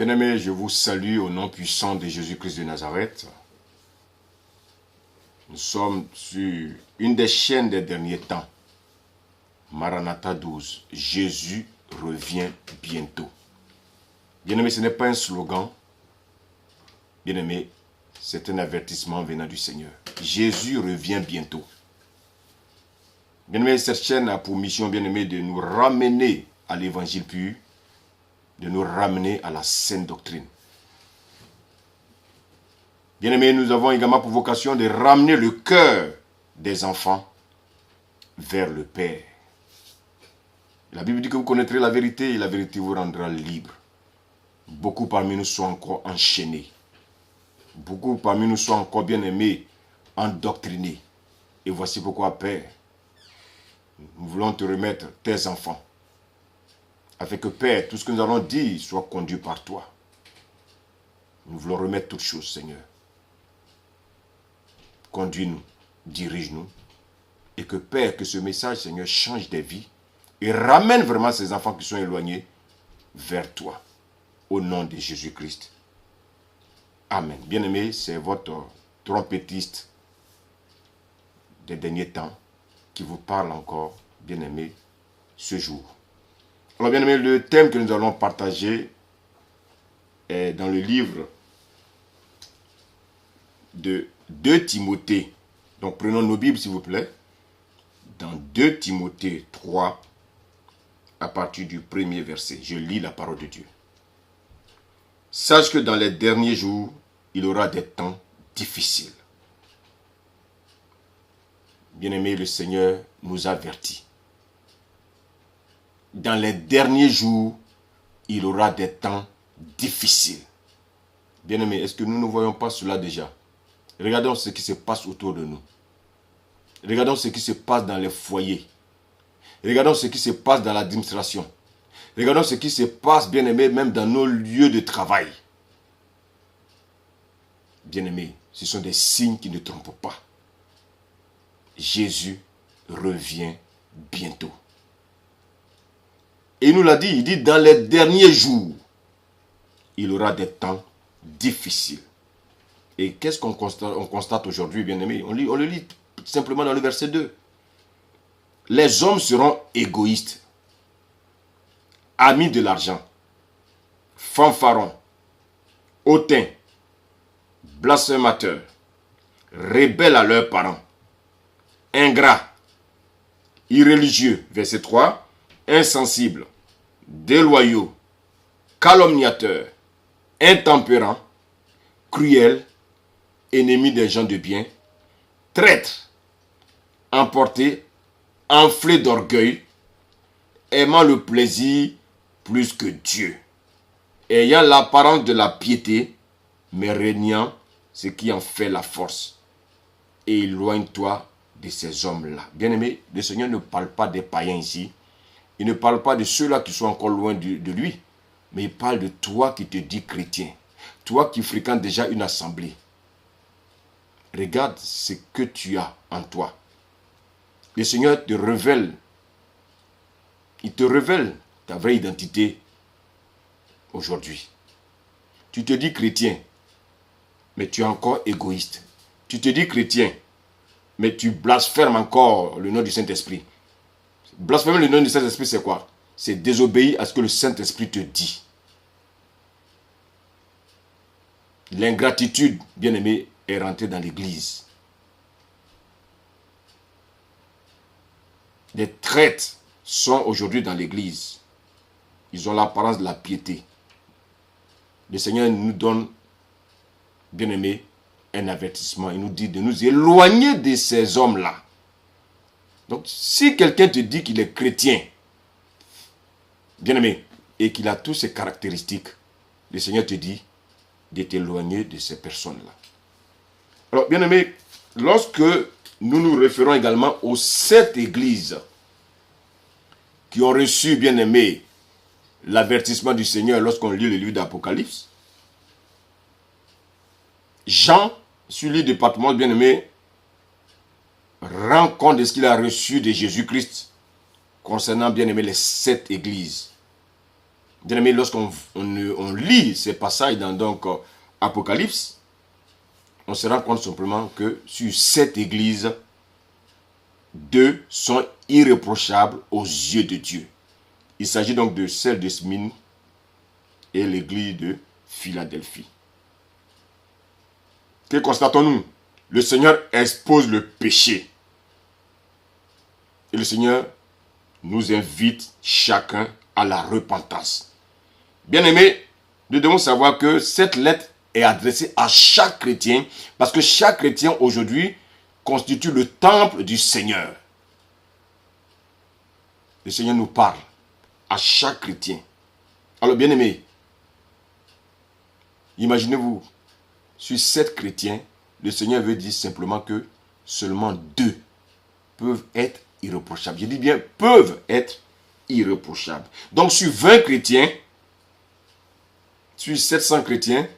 Bien-aimés, je vous salue au nom puissant de Jésus-Christ de Nazareth. Nous sommes sur une des chaînes des derniers temps. Maranatha 12. Jésus revient bientôt. Bien-aimés, ce n'est pas un slogan. Bien-aimés, c'est un avertissement venant du Seigneur. Jésus revient bientôt. Bien-aimés, cette chaîne a pour mission, bien-aimés, de nous ramener à l'évangile pur, de nous ramener à la saine doctrine. Bien-aimés, nous avons également pour vocation de ramener le cœur des enfants vers le Père. La Bible dit que vous connaîtrez la vérité et la vérité vous rendra libre. Beaucoup parmi nous sont encore enchaînés. Beaucoup parmi nous sont encore, bien-aimés, endoctrinés. Et voici pourquoi, Père, nous voulons te remettre tes enfants. Afin que, Père, tout ce que nous allons dire soit conduit par toi. Nous voulons remettre toutes choses, Seigneur. Conduis-nous, dirige-nous. Et que, Père, que ce message, Seigneur, change des vies et ramène vraiment ces enfants qui sont éloignés vers toi. Au nom de Jésus-Christ. Amen. Bien-aimé, c'est votre trompettiste des derniers temps qui vous parle encore, bien-aimé, ce jour. Alors, bien-aimé, le thème que nous allons partager est dans le livre de 2 Timothée. Donc, prenons nos Bibles, s'il vous plaît. Dans 2 Timothée 3, à partir du 1er verset. Je lis la parole de Dieu. Sache que dans les derniers jours, il y aura des temps difficiles. Bien-aimé, le Seigneur nous avertit. Dans les derniers jours, il y aura des temps difficiles. Bien-aimé, est-ce que nous ne voyons pas cela déjà? Regardons ce qui se passe autour de nous. Regardons ce qui se passe dans les foyers. Regardons ce qui se passe dans l'administration. Regardons ce qui se passe, bien-aimé, même dans nos lieux de travail. Bien-aimé, ce sont des signes qui ne trompent pas. Jésus revient bientôt. Et il nous l'a dit, il dit dans les derniers jours, il y aura des temps difficiles. Et qu'est-ce qu'on constate aujourd'hui, bien-aimé? On le lit simplement dans le verset 2. Les hommes seront égoïstes, amis de l'argent, fanfarons, hautains, blasphémateurs, rebelles à leurs parents, ingrats, irréligieux, verset 3, insensibles, déloyaux, calomniateurs, intempérants, cruels, ennemis des gens de bien, traîtres, emportés, enflés d'orgueil, aimant le plaisir plus que Dieu, ayant l'apparence de la piété, mais régnant ce qui en fait la force. Et éloigne-toi de ces hommes-là. Bien-aimé, le Seigneur ne parle pas des païens ici. Il ne parle pas de ceux-là qui sont encore loin de lui. Mais il parle de toi qui te dis chrétien. Toi qui fréquentes déjà une assemblée. Regarde ce que tu as en toi. Le Seigneur te révèle. Il te révèle ta vraie identité aujourd'hui. Tu te dis chrétien, mais tu es encore égoïste. Tu te dis chrétien, mais tu blasphèmes encore le nom du Saint-Esprit. Blasphémer le nom du Saint-Esprit, c'est quoi? C'est désobéir à ce que le Saint-Esprit te dit. L'ingratitude, bien-aimé, est rentrée dans l'Église. Les traîtres sont aujourd'hui dans l'Église. Ils ont l'apparence de la piété. Le Seigneur nous donne, bien-aimé, un avertissement. Il nous dit de nous éloigner de ces hommes-là. Donc, si quelqu'un te dit qu'il est chrétien, bien-aimé, et qu'il a toutes ces caractéristiques, le Seigneur te dit de t'éloigner de ces personnes-là. Alors, bien-aimé, lorsque nous nous référons également aux 7 églises qui ont reçu, bien-aimé, l'avertissement du Seigneur lorsqu'on lit le livre d'Apocalypse, Jean, sur le département, bien-aimé, rend compte de ce qu'il a reçu de Jésus-Christ concernant, bien-aimé, les 7 églises. Bien aimé, lorsqu'on on lit ces passages dans donc Apocalypse, on se rend compte simplement que sur cette église, 2 sont irréprochables aux yeux de Dieu. Il s'agit donc de celle de Smyrne et l'église de Philadelphie. Que constatons-nous? Le Seigneur expose le péché. Et le Seigneur nous invite chacun à la repentance. Bien-aimés, nous devons savoir que cette lettre est adressée à chaque chrétien, parce que chaque chrétien aujourd'hui constitue le temple du Seigneur. Le Seigneur nous parle à chaque chrétien. Alors bien-aimés, imaginez-vous, sur 7 chrétiens, le Seigneur veut dire simplement que seulement 2 peuvent être irréprochables. Je dis bien peuvent être irréprochables. Donc sur 20 chrétiens, sur 700 chrétiens,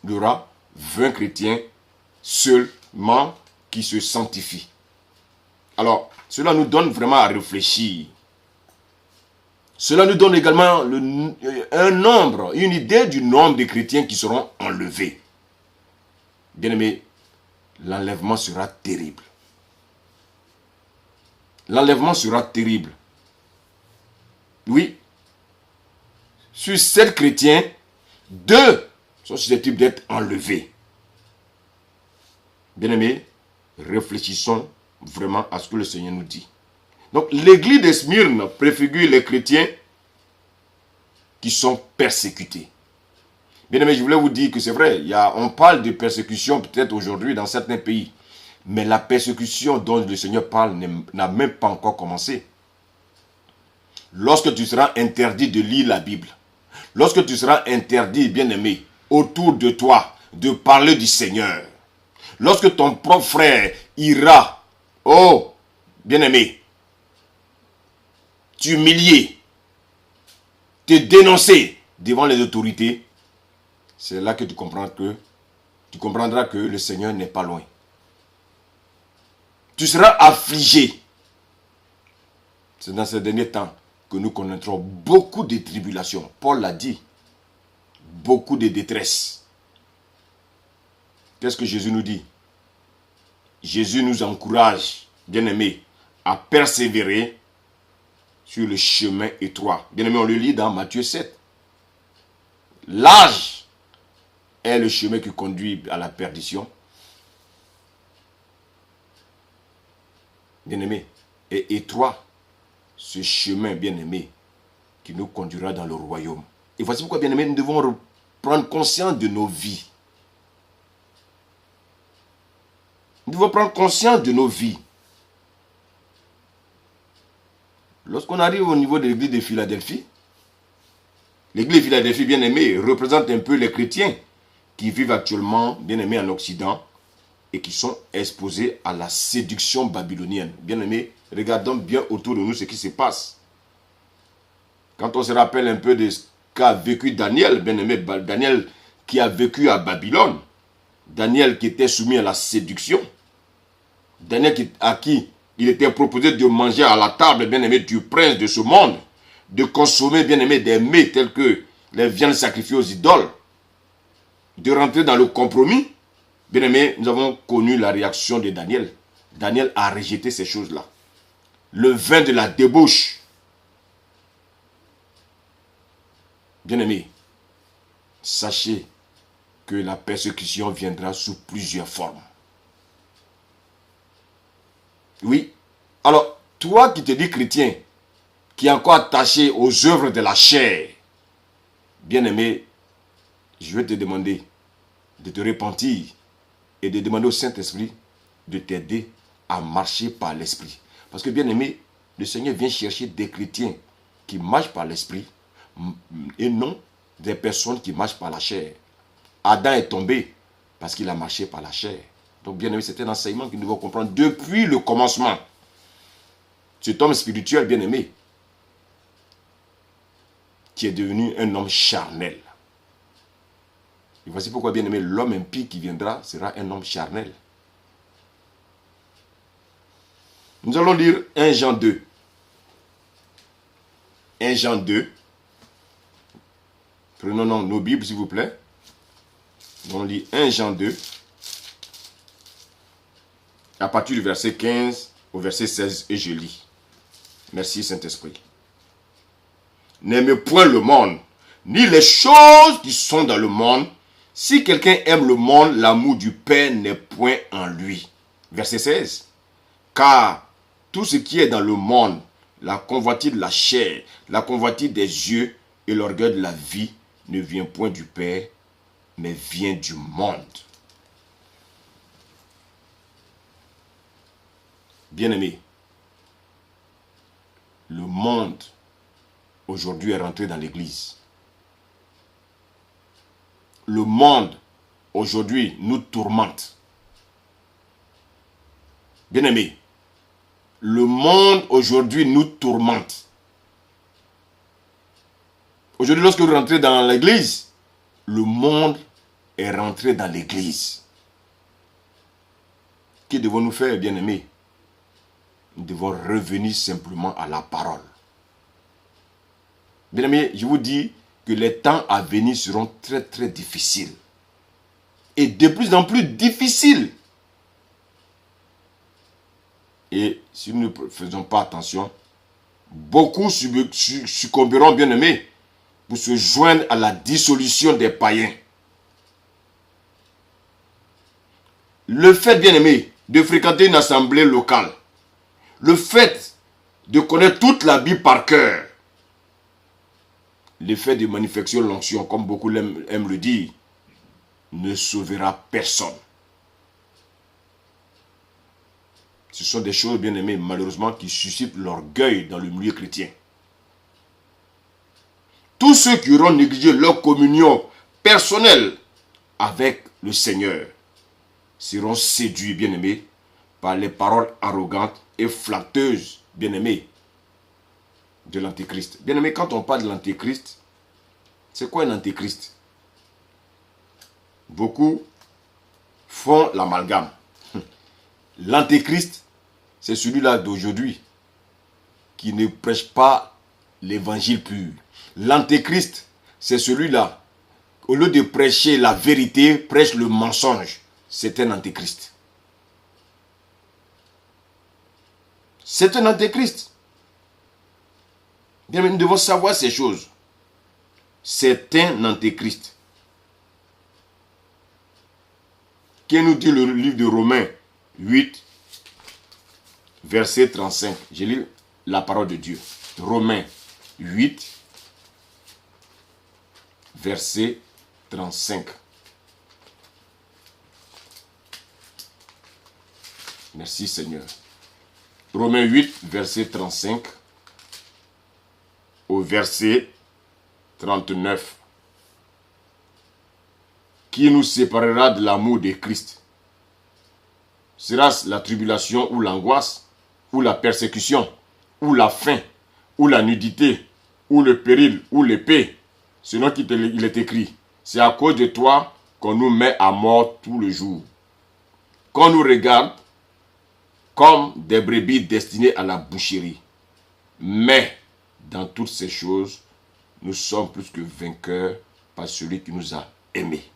il y aura 20 chrétiens seulement qui se sanctifient. Alors, cela nous donne vraiment à réfléchir. Cela nous donne également un nombre, une idée du nombre de chrétiens qui seront enlevés. Bien-aimés, l'enlèvement sera terrible. L'enlèvement sera terrible. Oui, sur 7 chrétiens, 2 sont susceptibles d'être enlevés. Bien-aimés, réfléchissons vraiment à ce que le Seigneur nous dit. Donc, l'église de Smyrne préfigure les chrétiens qui sont persécutés. Bien-aimés, je voulais vous dire que c'est vrai, on parle de persécution peut-être aujourd'hui dans certains pays, mais la persécution dont le Seigneur parle n'a même pas encore commencé. Lorsque tu seras interdit de lire la Bible, lorsque tu seras interdit, bien-aimé, autour de toi, de parler du Seigneur, lorsque ton propre frère ira, oh, bien-aimé, t'humilier, te dénoncer devant les autorités, c'est là que tu comprendras que le Seigneur n'est pas loin. Tu seras affligé. C'est dans ces derniers temps que nous connaîtrons beaucoup de tribulations. Paul l'a dit. Beaucoup de détresse. Qu'est-ce que Jésus nous dit? Jésus nous encourage, bien-aimés, à persévérer sur le chemin étroit. Bien-aimés, on le lit dans Matthieu 7. L'âge est le chemin qui conduit à la perdition. Bien-aimés, et étroit, ce chemin, bien-aimé, qui nous conduira dans le royaume. Et voici pourquoi, bien-aimés, nous devons prendre conscience de nos vies. Nous devons prendre conscience de nos vies. Lorsqu'on arrive au niveau de l'église de Philadelphie, l'église de Philadelphie, bien-aimée, représente un peu les chrétiens qui vivent actuellement, bien-aimés, en Occident et qui sont exposés à la séduction babylonienne. Bien-aimés, regardons bien autour de nous ce qui se passe. Quand on se rappelle un peu de ce qu'a vécu Daniel, bien-aimé, Daniel qui a vécu à Babylone, Daniel qui était soumis à la séduction, Daniel à qui il était proposé de manger à la table, bien-aimé, du prince de ce monde, de consommer, bien-aimé, des mets tels que les viandes sacrifiées aux idoles, de rentrer dans le compromis. Bien-aimé, nous avons connu la réaction de Daniel. Daniel a rejeté ces choses-là. Le vin de la débauche. Bien-aimé, sachez que la persécution viendra sous plusieurs formes. Oui. Alors, toi qui te dis chrétien, qui est encore attaché aux œuvres de la chair, bien-aimé, je vais te demander de te repentir et de demander au Saint-Esprit de t'aider à marcher par l'Esprit. Parce que, bien-aimé, le Seigneur vient chercher des chrétiens qui marchent par l'Esprit et non des personnes qui marchent par la chair. Adam est tombé parce qu'il a marché par la chair. Donc, bien-aimé, c'est un enseignement que nous devons comprendre depuis le commencement. Cet homme spirituel, bien-aimé, qui est devenu un homme charnel. Et voici pourquoi, bien-aimé, l'homme impie qui viendra sera un homme charnel. Nous allons lire 1 Jean 2. 1 Jean 2. Prenons nos Bibles, s'il vous plaît. On lit 1 Jean 2. À partir du verset 15 au verset 16, et je lis. Merci Saint-Esprit. N'aimez point le monde, ni les choses qui sont dans le monde. Si quelqu'un aime le monde, l'amour du Père n'est point en lui. Verset 16. Car tout ce qui est dans le monde, la convoitise de la chair, la convoitise des yeux et l'orgueil de la vie, ne vient point du Père, mais vient du monde. Bien-aimés, le monde aujourd'hui est rentré dans l'église. Le monde aujourd'hui nous tourmente. Bien-aimés, le monde aujourd'hui nous tourmente. Aujourd'hui, lorsque vous rentrez dans l'église, le monde est rentré dans l'église. Que devons-nous faire, bien-aimés? Nous devons revenir simplement à la parole. Bien-aimés, je vous dis que les temps à venir seront très très difficiles. Et de plus en plus difficiles. Et si nous ne faisons pas attention, beaucoup succomberont, bien-aimés, pour se joindre à la dissolution des païens. Le fait, bien-aimé, de fréquenter une assemblée locale, le fait de connaître toute la Bible par cœur, l'effet de manifestation de l'onction, comme beaucoup aiment le dire, ne sauvera personne. Ce sont des choses, bien aimées, malheureusement, qui suscitent l'orgueil dans le milieu chrétien. Tous ceux qui auront négligé leur communion personnelle avec le Seigneur seront séduits, bien aimés, par les paroles arrogantes et flatteuses, bien aimés, de l'Antéchrist. Bien aimé, quand on parle de l'Antéchrist, c'est quoi un Antéchrist? Beaucoup font l'amalgame. L'Antéchrist, c'est celui-là d'aujourd'hui qui ne prêche pas l'évangile pur. L'Antéchrist, c'est celui-là, au lieu de prêcher la vérité, prêche le mensonge. C'est un Antéchrist. C'est un Antéchrist. Bien, mais nous devons savoir ces choses. C'est un Antéchrist. Qu'est-ce que nous dit le livre de Romains 8, verset 35. Je lis la parole de Dieu. Romains 8, verset 35. Merci Seigneur. Romains 8, verset 35 au verset 39. Qui nous séparera de l'amour de Christ? Sera-ce la tribulation ou l'angoisse, ou la persécution, ou la faim, ou la nudité, ou le péril, ou l'épée? Selon qu'il est écrit, c'est à cause de toi qu'on nous met à mort tout le jour. Qu'on nous regarde comme des brebis destinées à la boucherie. Mais, dans toutes ces choses, nous sommes plus que vainqueurs par celui qui nous a aimés.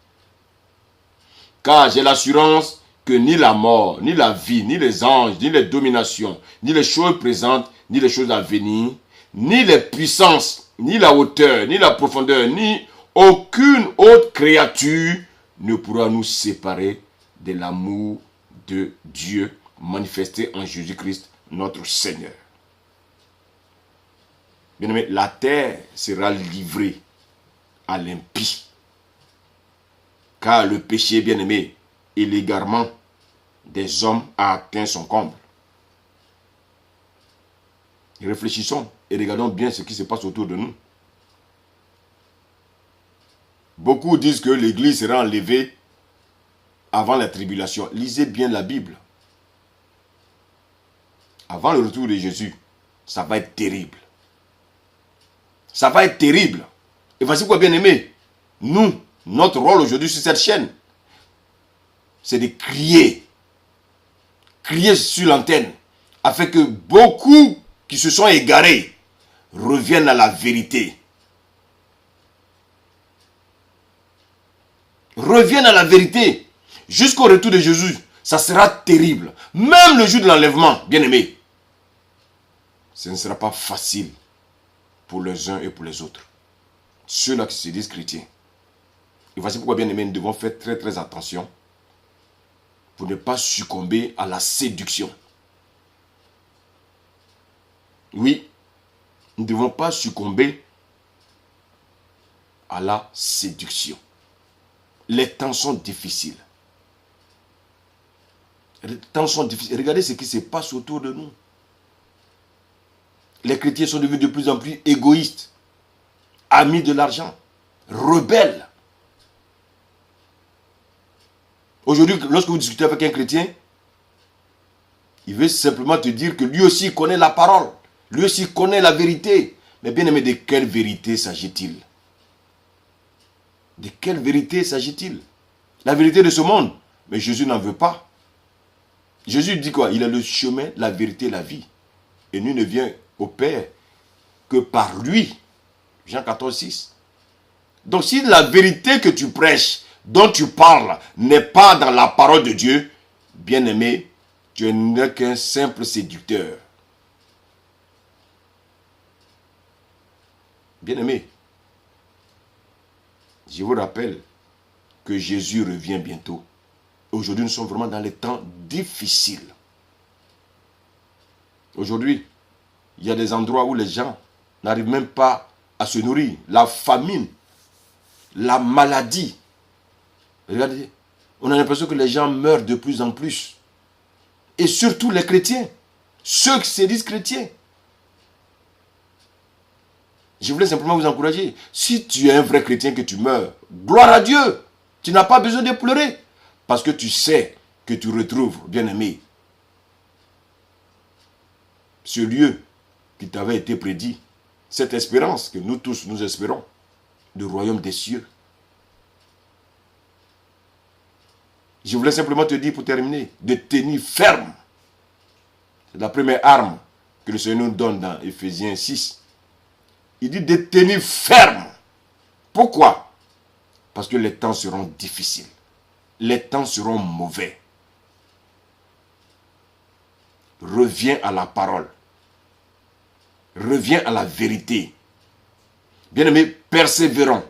Car j'ai l'assurance que ni la mort, ni la vie, ni les anges, ni les dominations, ni les choses présentes, ni les choses à venir, ni les puissances, ni la hauteur, ni la profondeur, ni aucune autre créature ne pourra nous séparer de l'amour de Dieu manifesté en Jésus-Christ, notre Seigneur. Bien-aimé, la terre sera livrée à l'impie. Car le péché, bien-aimé, et l'égarement des hommes a atteint son comble. Réfléchissons et regardons bien ce qui se passe autour de nous. Beaucoup disent que l'Église sera enlevée avant la tribulation. Lisez bien la Bible. Avant le retour de Jésus, ça va être terrible. Ça va être terrible. Et voici quoi, bien-aimé. Nous, notre rôle aujourd'hui sur cette chaîne, c'est de crier. Crier sur l'antenne. Afin que beaucoup qui se sont égarés reviennent à la vérité. reviennent à la vérité jusqu'au retour de Jésus, ça sera terrible. Même le jour de l'enlèvement, bien-aimés, ce ne sera pas facile pour les uns et pour les autres. Ceux-là qui se disent chrétiens. Et voici pourquoi, bien-aimés, nous devons faire très très attention pour ne pas succomber à la séduction. Oui, nous ne devons pas succomber à la séduction. Les temps sont difficiles. Les temps sont difficiles. Regardez ce qui se passe autour de nous. Les chrétiens sont devenus de plus en plus égoïstes, amis de l'argent, rebelles. Aujourd'hui, lorsque vous discutez avec un chrétien, il veut simplement te dire que lui aussi connaît la parole. Lui aussi connaît la vérité. Mais bien aimé, de quelle vérité s'agit-il? De quelle vérité s'agit-il? La vérité de ce monde. Mais Jésus n'en veut pas. Jésus dit quoi? Il est le chemin, la vérité, la vie. Et nul ne vient au Père que par lui. Jean 14, 6. Donc si la vérité que tu prêches, dont tu parles, n'est pas dans la parole de Dieu, bien-aimé, tu n'es qu'un simple séducteur. Bien-aimé, je vous rappelle que Jésus revient bientôt. Aujourd'hui, nous sommes vraiment dans les temps difficiles. Aujourd'hui, il y a des endroits où les gens n'arrivent même pas à se nourrir. La famine, la maladie. Regardez, on a l'impression que les gens meurent de plus en plus. Et surtout les chrétiens, ceux qui se disent chrétiens. Je voulais simplement vous encourager. Si tu es un vrai chrétien que tu meurs, gloire à Dieu. Tu n'as pas besoin de pleurer. Parce que tu sais que tu retrouves, bien-aimé, ce lieu qui t'avait été prédit. Cette espérance que nous tous, nous espérons, du royaume des cieux. Je voulais simplement te dire pour terminer, de tenir ferme. C'est la première arme que le Seigneur nous donne dans Éphésiens 6. Il dit de tenir ferme. Pourquoi? Parce que les temps seront difficiles. Les temps seront mauvais. Reviens à la parole. Reviens à la vérité. Bien-aimés, persévérons.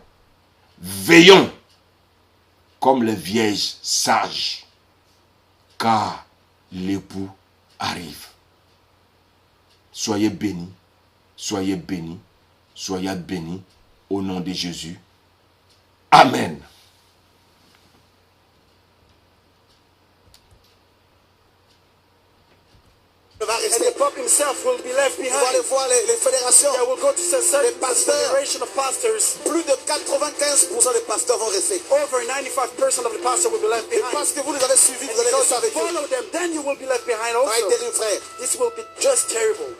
Veillons comme les vierges sages. Car l'époux arrive. Soyez bénis. Soyez bénis. Soyez bénis au nom de Jésus. Amen. And the Pope himself will be left behind. Vous allez voir les fédérations, Yeah, we'll go to les pasteurs. federation of pastors. Plus de 95% des pasteurs vont rester. Over 95% of the pastors will be left Et behind. parce que vous les avez suivis, And vous allez because rester you avec eux. follow them, then you will be left behind Ça va être also. terrible, frère. This will be just terrible.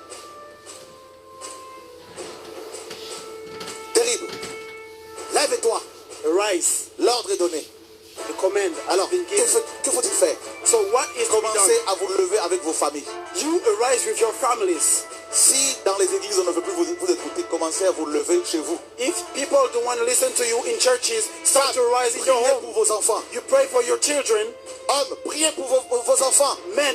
Terrible. Lève-toi. Arise. L'ordre est donné. The command Alors, has been que given. faut-il faire? So what is to be Commencez done? à vous lever avec vos familles. You arise with your families. Si dans les églises on ne veut plus vous écouter, commencez à vous lever chez vous. If people don't want to listen to you in churches, start to rise in your Priez home. pour vos enfants. You pray for your children. Hommes, priez pour vos enfants. Men,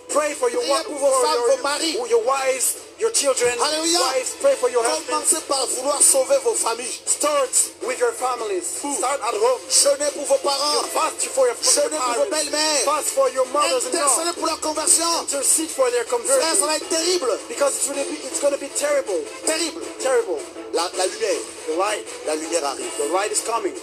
pray for your Priez pour vos femmes, vos maris. your wives, your children. Alléluia. Wives, pray for your husbands. Commencez par vouloir sauver vos familles. Start with your families. Start at home. Jeûnez pour vos You parents. fast for your Jeûnez pour vos parents. belles-mères. Fast for your mothers-in-law. Intercédez pour leur conversion. Intercede for their Frère, conversion. ça va être terrible. Because it's going to be terrible. Terrible. Terrible. La lumière. The light. La lumière arrive. The light is coming.